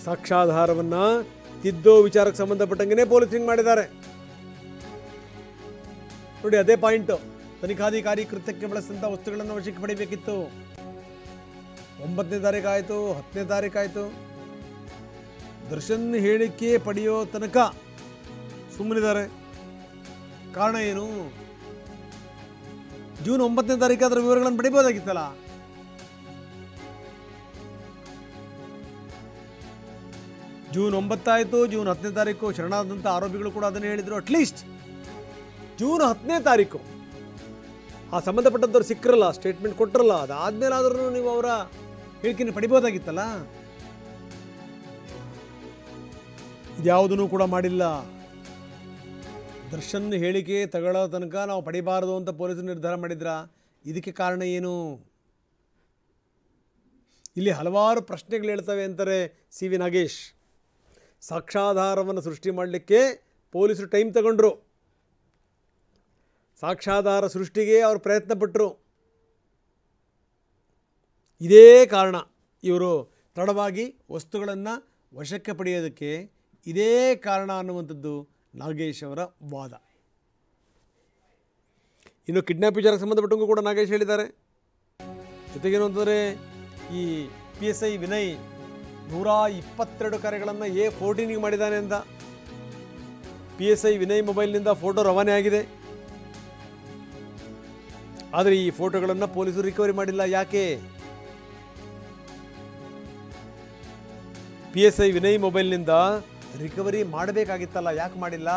ಸಾಕ್ಷ್ಯಾಧಾರವನ್ನು ತಿದ್ದೋ ವಿಚಾರಕ್ಕೆ ಸಂಬಂಧಪಟ್ಟಂಗೆ ಪೊಲೀಸಿಂಗ್ ಮಾಡಿದ್ದಾರೆ ನೋಡಿ. ಅದೇ ಪಾಯಿಂಟು. ತನಿಖಾಧಿಕಾರಿ ಕೃತ್ಯಕ್ಕೆ ಬಳಸಿದಂಥ ವಸ್ತುಗಳನ್ನು ವಶಕ್ಕೆ ಪಡಿಬೇಕಿತ್ತು. 9ನೇ ತಾರೀಕು ಆಯಿತು, 10ನೇ ತಾರೀಕು ಆಯಿತು. ದರ್ಶನ್ ಹೇಳಿಕೆ ಪಡೆಯೋ ತನಕ ಸುಮ್ಮನಿದ್ದಾರೆ. ಕಾರಣ ಏನು? ಜೂನ್ 9ನೇ ತಾರೀಕು ಅದರ ವಿವರಗಳನ್ನು ಪಡಿಬೋದಾಗಿತ್ತಲ್ಲ. ಜೂನ್ 9 ಆಯಿತು, ಜೂನ್ 10ನೇ ತಾರೀಕು ಶರಣಾದಂಥ ಆರೋಪಿಗಳು ಕೂಡ ಅದನ್ನು ಹೇಳಿದರು. ಅಟ್ಲೀಸ್ಟ್ ಜೂನ್ 10ನೇ ತಾರೀಕು ಆ ಸಂಬಂಧಪಟ್ಟಂಥವ್ರು ಸಿಕ್ಕರಲ್ಲ, ಸ್ಟೇಟ್ಮೆಂಟ್ ಕೊಟ್ಟರಲ್ಲ, ಅದಾದ್ಮೇಲೆ ಆದ್ರೂ ನೀವು ಅವರ ಹೇಳಿಕೆಯನ್ನು ಪಡಿಬೋದಾಗಿತ್ತಲ್ಲ. ಇದ್ಯಾವುದೂ ಕೂಡ ಮಾಡಿಲ್ಲ. ದರ್ಶನ್ ಹೇಳಿಕೆ ತಗೊಳ್ಳೋ ತನಕ ನಾವು ಪಡಿಬಾರದು ಅಂತ ಪೊಲೀಸರು ನಿರ್ಧಾರ ಮಾಡಿದ್ರ. ಇದಕ್ಕೆ ಕಾರಣ ಏನು? ಇಲ್ಲಿ ಹಲವಾರು ಪ್ರಶ್ನೆಗಳು ಹೇಳ್ತವೆ ಅಂತಾರೆ ಸಿ ವಿ ನಾಗೇಶ್. ಸಾಕ್ಷ್ಯಾಧಾರವನ್ನು ಸೃಷ್ಟಿ ಮಾಡಲಿಕ್ಕೆ ಪೊಲೀಸರು ಟೈಮ್ ತಗೊಂಡ್ರು. ಸಾಕ್ಷ್ಯಾಧಾರ ಸೃಷ್ಟಿಗೆ ಅವರು ಪ್ರಯತ್ನ ಪಟ್ಟರು. ಇದೇ ಕಾರಣ ಇವರು ತಡವಾಗಿ ವಸ್ತುಗಳನ್ನು ವಶಕ್ಕೆ ಪಡೆಯೋದಕ್ಕೆ ಇದೇ ಕಾರಣ ಅನ್ನುವಂಥದ್ದು ನಾಗೇಶ್ ಅವರ ವಾದ. ಇನ್ನು ಕಿಡ್ನ್ಯಾಪ್ ವಿಚಾರಕ್ಕೆ ಸಂಬಂಧಪಟ್ಟಂಗೂ ಕೂಡ ನಾಗೇಶ್ ಹೇಳಿದ್ದಾರೆ. ಜೊತೆಗೇನು ಅಂತಂದರೆ ಈ PSI ವಿನಯ್ 122 ಕರೆಗಳನ್ನು A14ಗೆ ಮಾಡಿದ್ದಾನೆ ಅಂತ PSI ವಿನಯ್ ಮೊಬೈಲ್ನಿಂದ ಫೋಟೋ ರವಾನೆ ಆಗಿದೆ. ಆದರೆ ಈ ಫೋಟೋಗಳನ್ನು ಪೊಲೀಸರು ರಿಕವರಿ ಮಾಡಿಲ್ಲ. ಯಾಕೆ? PSI ವಿನಯ್ ಮೊಬೈಲ್ನಿಂದ ರಿಕವರಿ ಮಾಡಬೇಕಾಗಿತ್ತಲ್ಲ, ಯಾಕೆ ಮಾಡಿಲ್ಲ?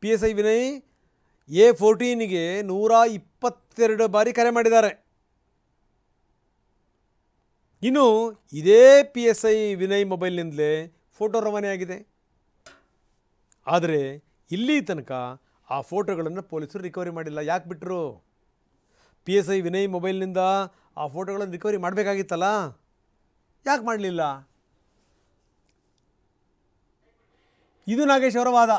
PSI ವಿನಯ್ A14ಗೆ 122 ಬಾರಿ ಕರೆ ಮಾಡಿದ್ದಾರೆ. ಇನ್ನು ಇದೇ PSI ವಿನಯ್ ಮೊಬೈಲ್ನಿಂದಲೇ ಫೋಟೋ ರವಾನೆ ಆಗಿದೆ. ಆದರೆ ಇಲ್ಲಿ ತನಕ ಆ ಫೋಟೋಗಳನ್ನು ಪೊಲೀಸರು ರಿಕವರಿ ಮಾಡಿಲ್ಲ. ಯಾಕೆ ಬಿಟ್ಟರು? PSI ವಿನಯ್ ಮೊಬೈಲ್ನಿಂದ ಆ ಫೋಟೋಗಳನ್ನು ರಿಕವರಿ ಮಾಡಬೇಕಾಗಿತ್ತಲ್ಲ, ಯಾಕೆ ಮಾಡಲಿಲ್ಲ? ಇದು ನಾಗೇಶ್ ಅವರ ವಾದ.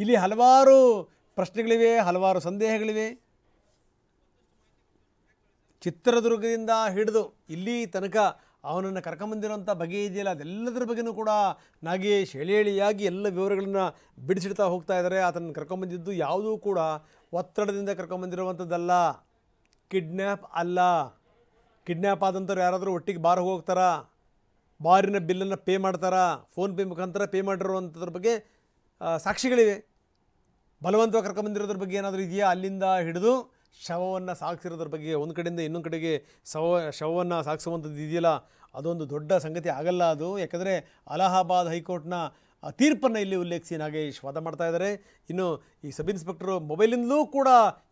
ಇಲ್ಲಿ ಹಲವಾರು ಪ್ರಶ್ನೆಗಳಿವೆ, ಹಲವಾರು ಸಂದೇಹಗಳಿವೆ. ಚಿತ್ರದುರ್ಗದಿಂದ ಹಿಡಿದು ಇಲ್ಲಿ ತನಕ ಅವನನ್ನು ಕರ್ಕೊಂಬಂದಿರೋಂಥ ಬಗೆ ಇದೆಯಲ್ಲ, ಅದೆಲ್ಲದರ ಬಗ್ಗೆಯೂ ಕೂಡ ನಾಗೇಶ್ ಹೇಳಿಯಾಗಿ ಎಲ್ಲ ವಿವರಗಳನ್ನು ಬಿಡಿಸಿಡ್ತಾ ಹೋಗ್ತಾ ಇದ್ದಾರೆ. ಆತನನ್ನು ಕರ್ಕೊಂಬಂದಿದ್ದು ಯಾವುದೂ ಕೂಡ ಒತ್ತಡದಿಂದ ಕರ್ಕೊಂಬಂದಿರುವಂಥದ್ದಲ್ಲ, ಕಿಡ್ನ್ಯಾಪ್ ಅಲ್ಲ. ಕಿಡ್ನ್ಯಾಪ್ ಆದಂಥವ್ರು ಯಾರಾದರೂ ಒಟ್ಟಿಗೆ ಬಾರ್ ಹೋಗ್ತಾರಾ, ಬಾರಿನ ಬಿಲ್ಲನ್ನು ಪೇ ಮಾಡ್ತಾರಾ, ಫೋನ್ಪೇ ಮುಖಾಂತರ ಪೇ ಮಾಡಿರುವಂಥದ್ರ ಬಗ್ಗೆ ಸಾಕ್ಷಿಗಳಿವೆ. ಬಲವಂತವಾಗಿ ಕರ್ಕೊಂಬಂದಿರೋದ್ರ ಬಗ್ಗೆ ಏನಾದರೂ ಇದೆಯಾ? ಅಲ್ಲಿಂದ ಹಿಡಿದು ಶವವನ್ನು ಸಾಗಿಸಿರೋದ್ರ ಬಗ್ಗೆ, ಒಂದು ಕಡೆಯಿಂದ ಇನ್ನೊಂದು ಕಡೆಗೆ ಶವವನ್ನು ಸಾಗಿಸುವಂಥದ್ದು ಇದೆಯಲ್ಲ, ಅದೊಂದು ದೊಡ್ಡ ಸಂಗತಿ ಆಗಲ್ಲ ಅದು. ಯಾಕಂದರೆ ಅಲಹಾಬಾದ್ ಹೈಕೋರ್ಟ್ನ ತೀರ್ಪನ್ನು ಇಲ್ಲಿ ಉಲ್ಲೇಖಿಸಿ ನಾಗೇಶ್ ವಾದ ಮಾಡ್ತಾ ಇದ್ದಾರೆ. ಇನ್ನು ಈ ಸಬ್ ಇನ್ಸ್ಪೆಕ್ಟರ್ ಮೊಬೈಲಿಂದಲೂ ಕೂಡ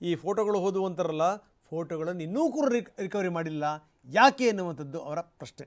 ಈ ಫೋಟೋಗಳು ಹೋದುವಂತಾರಲ್ಲ, ಫೋಟೋಗಳನ್ನು ಇನ್ನೂ ಕೂಡ ರಿಕವರಿ ಮಾಡಿಲ್ಲ. ಯಾಕೆ ಎನ್ನುವಂಥದ್ದು ಅವರ ಪ್ರಶ್ನೆ.